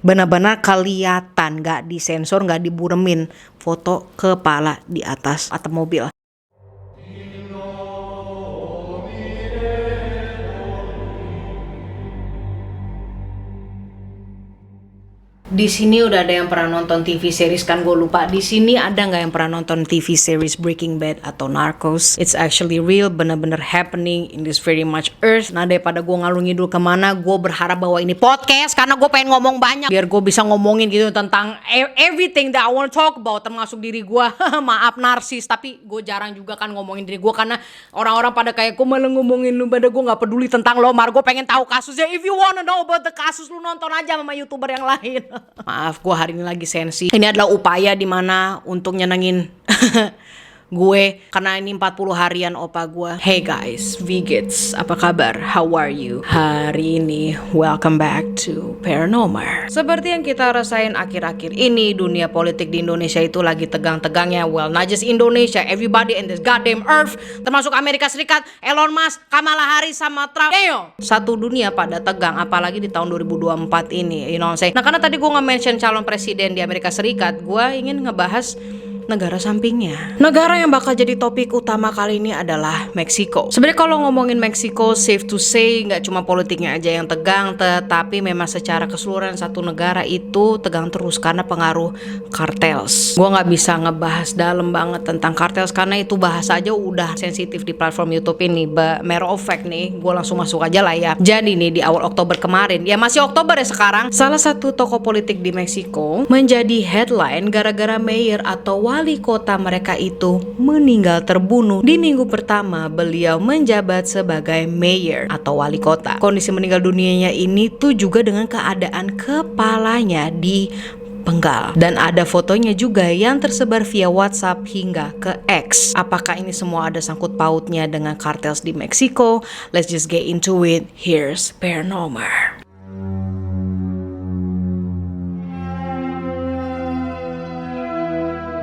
Benar-benar kelihatan, gak disensor, gak diburemin, foto kepala di atas atap mobil. Di sini udah ada yang pernah nonton TV series kan, gue lupa. Di sini ada nggak yang pernah nonton TV series Breaking Bad atau Narcos? It's actually real, bener-bener happening in this very much earth. Nah, daripada gue ngalung ngidul kemana, gue berharap bahwa ini podcast karena gue pengen ngomong banyak biar gue bisa ngomongin gitu tentang everything that I want to talk about, termasuk diri gue. Maaf narsis, tapi gue jarang juga kan ngomongin diri gue karena orang-orang pada kayak gue malah ngomongin lu, pada gue nggak peduli tentang lo. Gue pengen tahu kasusnya. If you wanna know about the kasus, lu nonton aja sama YouTuber yang lain. Maaf, gue hari ini lagi sensi. Ini adalah upaya dimana untuk nyenengin gue, karena ini 40 harian opa gue. Hey guys, Vigits, apa kabar? How are you? Hari ini, welcome back to Paranormal. Seperti yang kita rasain akhir-akhir ini, dunia politik di Indonesia itu lagi tegang-tegangnya. Well, not just Indonesia, everybody in this goddamn earth, termasuk Amerika Serikat, Elon Musk, Kamala Harris, sama Trump. Damn! Satu dunia pada tegang, apalagi di tahun 2024 ini, you know what I'm saying? Nah, karena tadi gue nge-mention calon presiden di Amerika Serikat, gue ingin ngebahas negara sampingnya. Negara yang bakal jadi topik utama kali ini adalah Meksiko. Sebenarnya kalau ngomongin Meksiko, safe to say nggak cuma politiknya aja yang tegang, tetapi memang secara keseluruhan satu negara itu tegang terus karena pengaruh kartels. Gue nggak bisa ngebahas dalam banget tentang kartels karena itu bahasa aja udah sensitif di platform YouTube ini. But matter of fact nih, gue langsung masuk aja lah ya. Jadi nih di awal Oktober kemarin, ya masih Oktober ya sekarang, salah satu tokoh politik di Meksiko menjadi headline gara-gara mayor atau wali kota mereka itu meninggal terbunuh di minggu pertama beliau menjabat sebagai mayor atau wali kota. Kondisi meninggal dunianya ini tuh juga dengan keadaan kepalanya dipenggal. Dan ada fotonya juga yang tersebar via WhatsApp hingga ke X. Apakah ini semua ada sangkut pautnya dengan kartels di Meksiko? Let's just get into it. Here's Paranormal.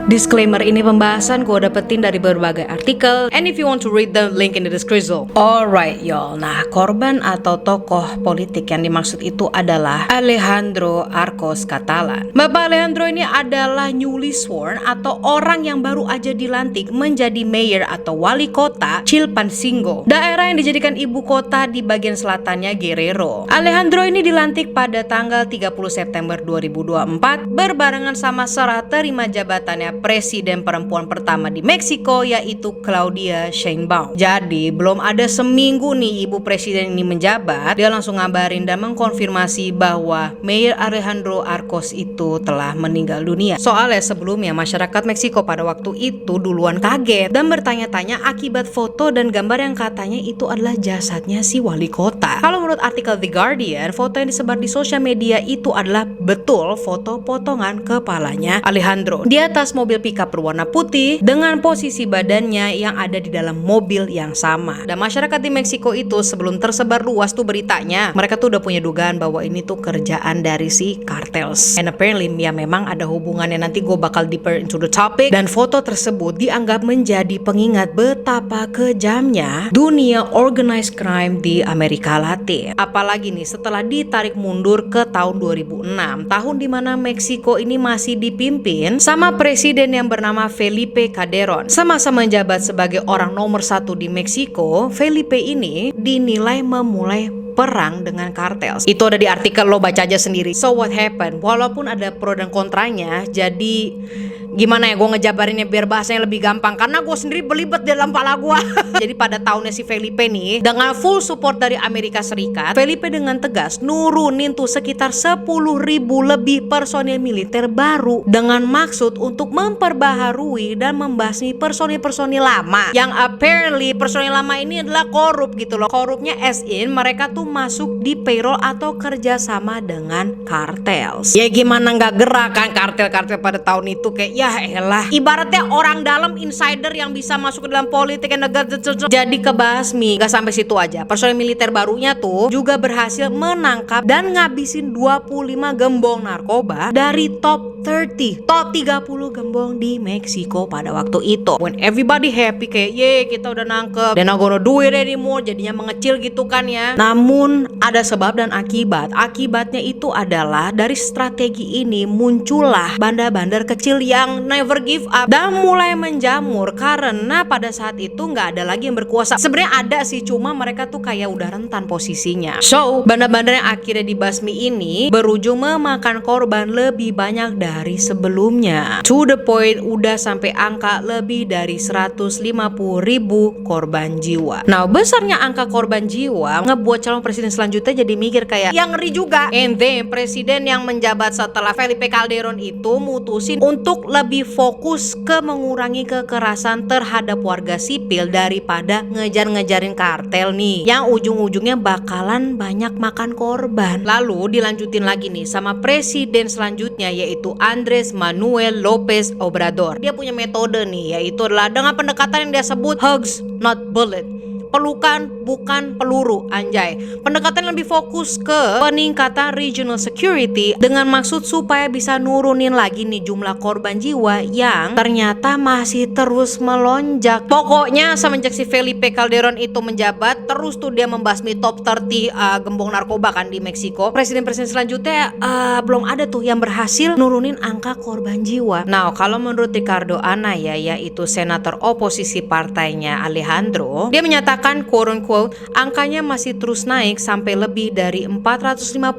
Disclaimer, ini pembahasan gue dapetin dari berbagai artikel, and if you want to read the link in the description. Alright y'all, nah korban atau tokoh politik yang dimaksud itu adalah Alejandro Arcos Catalan. Bapak Alejandro ini adalah newly sworn atau orang yang baru aja dilantik menjadi mayor atau wali kota Chilpancingo, daerah yang dijadikan ibu kota di bagian selatannya Guerrero. Alejandro ini dilantik pada tanggal 30 September 2024 berbarengan sama serah terima jabatannya presiden perempuan pertama di Meksiko, yaitu Claudia Sheinbaum. Jadi belum ada seminggu nih ibu presiden ini menjabat, dia langsung ngabarin dan mengkonfirmasi bahwa Mayor Alejandro Arcos itu telah meninggal dunia. Soalnya sebelumnya masyarakat Meksiko pada waktu itu duluan kaget dan bertanya-tanya akibat foto dan gambar yang katanya itu adalah jasadnya si wali kota. Kalau menurut artikel The Guardian, foto yang disebar di sosial media itu adalah betul foto potongan kepalanya Alejandro di atas mobil pickup berwarna putih dengan posisi badannya yang ada di dalam mobil yang sama. Dan masyarakat di Meksiko itu sebelum tersebar luas tuh beritanya, mereka tuh udah punya dugaan bahwa ini tuh kerjaan dari si kartels. And apparently ya memang ada hubungannya, nanti gue bakal deeper into the topic. Dan foto tersebut dianggap menjadi pengingat betapa kejamnya dunia organized crime di Amerika Latin. Apalagi nih setelah ditarik mundur ke tahun 2006, tahun dimana Meksiko ini masih dipimpin sama presiden yang bernama Felipe Calderón. Semasa menjabat sebagai orang nomor 1 di Meksiko, Felipe ini dinilai memulai perang dengan kartels. Itu ada di artikel, lo baca aja sendiri. So what happened? Walaupun ada pro dan kontranya, jadi gimana ya gue ngejabarinnya biar bahasanya lebih gampang karena gue sendiri belibet di dalam kepala gue. Jadi pada tahunnya si Felipe nih, dengan full support dari Amerika Serikat, Felipe dengan tegas nurunin tuh sekitar 10.000 lebih personil militer baru dengan maksud untuk memperbaharui dan membasmi personil-personil lama yang apparently personil lama ini adalah korup gitu loh. Korupnya as in mereka tuh masuk di payroll atau kerjasama dengan kartels. Ya gimana nggak gerak kan kartel-kartel pada tahun itu, kayak ya elah, ibaratnya orang dalam insider yang bisa masuk ke dalam politik dan negara. Jadi kebasmi. Gak sampai situ aja, personil militer barunya tuh juga berhasil menangkap dan ngabisin 25 gembong narkoba dari top 30 gembong di Meksiko pada waktu itu. When everybody happy kayak ye kita udah nangkep, they're not gonna do it anymore, jadinya mengecil gitu kan ya. Namun Namun ada sebab dan akibat. Akibatnya itu adalah dari strategi ini muncullah bandar-bandar kecil yang never give up dan mulai menjamur karena pada saat itu nggak ada lagi yang berkuasa. Sebenarnya ada sih, cuma mereka tuh kayak udah rentan posisinya. So, bandar-bandar yang akhirnya dibasmi ini berujung memakan korban lebih banyak dari sebelumnya. To the point udah sampai angka lebih dari 150.000 korban jiwa. Nah, besarnya angka korban jiwa ngebuat calon presiden selanjutnya jadi mikir kayak yang ngeri juga. And then presiden yang menjabat setelah Felipe Calderon itu mutusin untuk lebih fokus ke mengurangi kekerasan terhadap warga sipil daripada ngejar-ngejarin kartel nih yang ujung-ujungnya bakalan banyak makan korban. Lalu dilanjutin lagi nih sama presiden selanjutnya, yaitu Andres Manuel Lopez Obrador. Dia punya metode nih, yaitu adalah dengan pendekatan yang dia sebut hugs not bullet. Pelukan bukan peluru, anjay. Pendekatan lebih fokus ke peningkatan regional security dengan maksud supaya bisa nurunin lagi nih jumlah korban jiwa yang ternyata masih terus melonjak. Pokoknya semenjak si Felipe Calderon itu menjabat, terus tuh dia membasmi top 30 gembong narkoba kan di Meksiko. Presiden-presiden selanjutnya belum ada tuh yang berhasil nurunin angka korban jiwa. Nah, kalau menurut Ricardo Anaya, yaitu senator oposisi partainya Alejandro, dia menyatakan quote unquote angkanya masih terus naik sampai lebih dari 450.000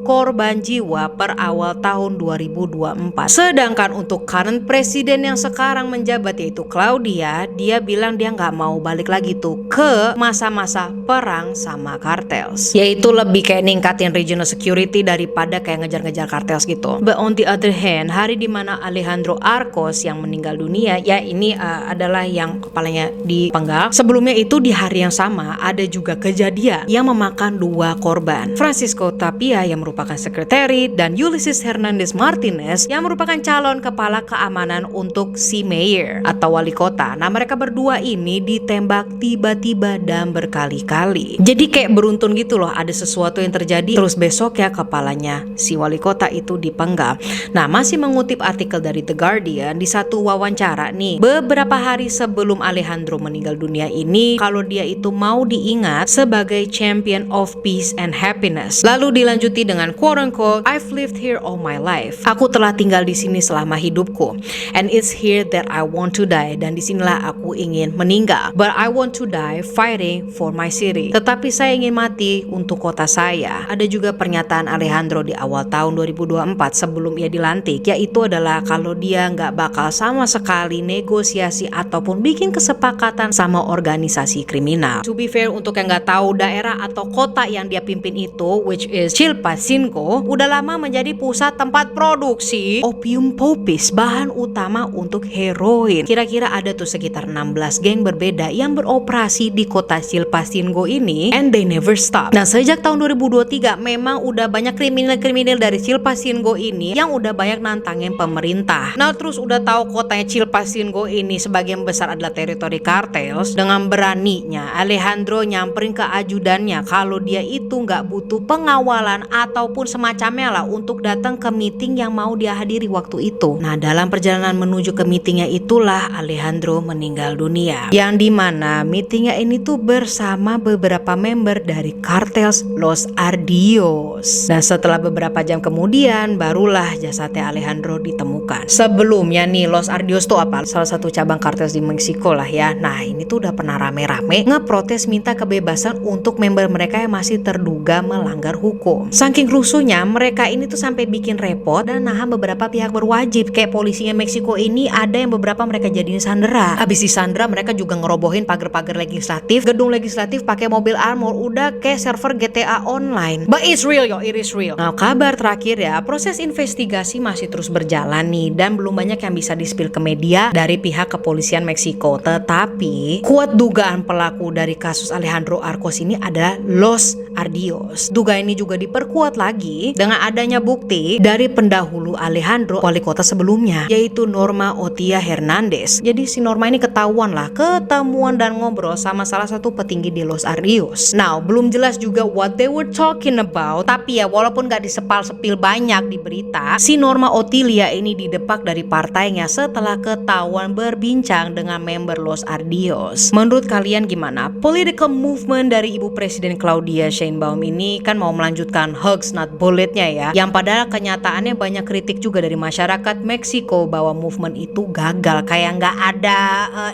korban jiwa per awal tahun 2024. Sedangkan untuk current presiden yang sekarang menjabat yaitu Claudia, dia bilang dia nggak mau balik lagi tuh ke masa-masa perang sama kartels, yaitu lebih kayak ningkatin regional security daripada kayak ngejar-ngejar kartels gitu. But on the other hand, hari dimana Alejandro Arcos yang meninggal dunia, ya ini adalah yang kepalanya dipenggal. Sebelumnya itu di hari yang sama ada juga kejadian yang memakan 2 korban. Francisco Tapia yang merupakan sekretari dan Ulysses Hernandez Martinez yang merupakan calon kepala keamanan untuk si mayor atau wali kota. Nah, mereka berdua ini ditembak tiba-tiba dan berkali-kali. Jadi kayak beruntun gitu loh, ada sesuatu yang terjadi terus besok ya kepalanya si wali kota itu dipenggal. Nah, masih mengutip artikel dari The Guardian, di satu wawancara nih beberapa hari sebelum Alejandro meninggal dunia ini, kalau dia itu mau diingat sebagai champion of peace and happiness. Lalu dilanjuti dengan quote unquote, I've lived here all my life. Aku telah tinggal di sini selama hidupku. And it's here that I want to die. Dan disinilah aku ingin meninggal. But I want to die fighting for my city. Tetapi saya ingin mati untuk kota saya. Ada juga pernyataan Alejandro di awal tahun 2024 sebelum ia dilantik, yaitu adalah kalau dia nggak bakal sama sekali negosiasi ataupun bikin kesepakatan sama organisasi kriminal. To be fair, untuk yang nggak tahu, daerah atau kota yang dia pimpin itu, which is Chilpancingo, udah lama menjadi pusat tempat produksi opium popis, bahan utama untuk heroin. Kira-kira ada tuh sekitar 16 geng berbeda yang beroperasi di kota Chilpancingo ini, and they never stop. Nah, sejak tahun 2023 memang udah banyak kriminal-kriminal dari Chilpancingo ini yang udah banyak nantangin pemerintah. Nah, terus udah tahu kotanya Chilpancingo ini sebagian besar adalah teritori kartels. Dengan beraninya Alejandro nyamperin ke ajudannya kalau dia itu nggak butuh pengawalan ataupun semacamnya lah untuk datang ke meeting yang mau dia hadiri waktu itu. Nah, dalam perjalanan menuju ke meetingnya itulah Alejandro meninggal dunia, yang dimana meetingnya ini tuh bersama beberapa member dari kartels Los Ardios. Dan setelah beberapa jam kemudian barulah jasadnya Alejandro ditemukan. Sebelumnya nih, Los Ardios tuh apa? Salah satu cabang kartels di Meksiko lah ya. Nah, ini tuh udah pernah rame-rame ngeprotes minta kebebasan untuk member mereka yang masih terduga melanggar hukum. Saking rusuhnya, mereka ini tuh sampai bikin repot dan nahan beberapa pihak berwajib. Kayak polisinya Meksiko ini ada yang beberapa mereka jadiin sandera. Habis disandera, mereka juga ngerobohin pagar-pagar legislatif, gedung legislatif pakai mobil armor, udah kayak server GTA online. But it's real yo, it is real. Nah, kabar terakhir ya, proses investigasi masih terus berjalan nih dan belum banyak yang bisa di-spill ke media dari pihak kepolisian Meksiko. Tetapi kuat dugaan pelaku dari kasus Alejandro Arcos ini adalah Los Ardios. Dugaan ini juga diperkuat lagi dengan adanya bukti dari pendahulu Alejandro, wali kota sebelumnya, yaitu Norma Otia Hernandez. Jadi si Norma ini ketahuan lah ketemuan dan ngobrol sama salah satu petinggi di Los Ardios. Now, belum jelas juga what they were talking about, tapi ya walaupun gak disepal-sepil banyak di berita, si Norma Otilia ini didepak dari partainya setelah ketahuan berbincang dengan member Los Ardios. Menurut kalian kalian gimana? Political movement dari Ibu Presiden Claudia Sheinbaum ini kan mau melanjutkan hugs not bulletnya ya, yang padahal kenyataannya banyak kritik juga dari masyarakat Meksiko bahwa movement itu gagal, kayak nggak ada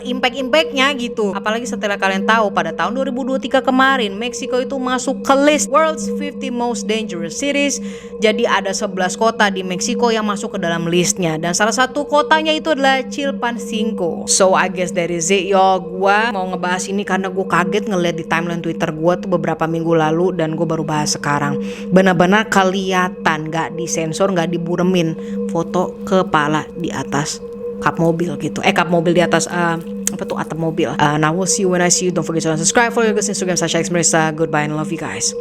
impact-impactnya gitu. Apalagi setelah kalian tahu pada tahun 2023 kemarin Meksiko itu masuk ke list World's 50 Most Dangerous Cities. Jadi ada 11 kota di Meksiko yang masuk ke dalam listnya, dan salah satu kotanya itu adalah Chilpancingo. So I guess that is it y'all. Gua mau ngebahas ini karena gue kaget ngeliat di timeline Twitter gue tuh beberapa minggu lalu, dan gue baru bahas sekarang. Benar-benar kelihatan gak disensor, gak diburemin foto kepala di atas kap mobil gitu. Kap mobil di atas apa tuh, atap mobil. Now we'll see you when I see you. Don't forget to subscribe, follow your guys Instagram @Marissa. Goodbye and love you guys.